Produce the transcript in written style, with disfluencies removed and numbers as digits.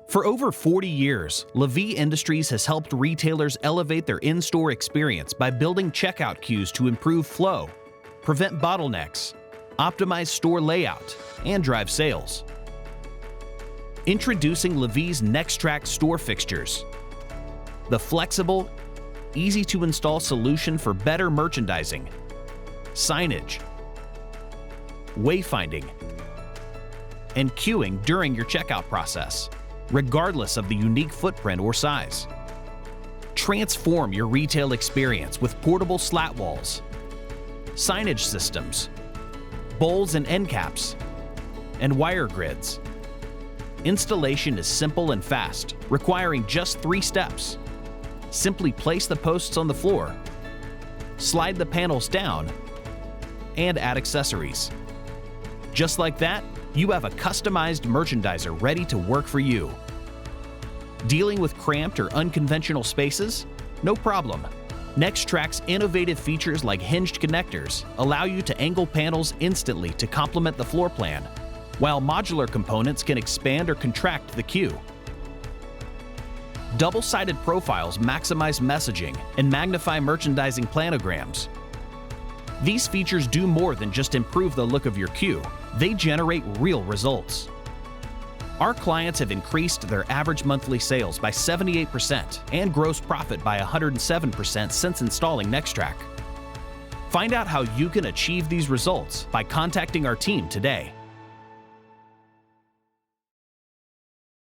For over 40 years, Lavi Industries has helped retailers elevate their in-store experience by building checkout queues to improve flow, prevent bottlenecks, optimize store layout, and drive sales. Introducing Lavi's NeXtrac store fixtures, the flexible, easy-to-install solution for better merchandising, signage, wayfinding, and queuing during your checkout process, regardless of the unique footprint or size. Transform your retail experience with portable slat walls, signage systems, bowls and end caps, and wire grids. Installation is simple and fast, requiring just 3 steps. Simply place the posts on the floor, slide the panels down, and add accessories. Just like that, you have a customized merchandiser ready to work for you. Dealing with cramped or unconventional spaces? No problem. NeXtrac's innovative features like hinged connectors allow you to angle panels instantly to complement the floor plan, while modular components can expand or contract the queue. Double-sided profiles maximize messaging and magnify merchandising planograms. These features do more than just improve the look of your queue. They generate real results. Our clients have increased their average monthly sales by 78% and gross profit by 107% since installing NeXtrac. Find out how you can achieve these results by contacting our team today.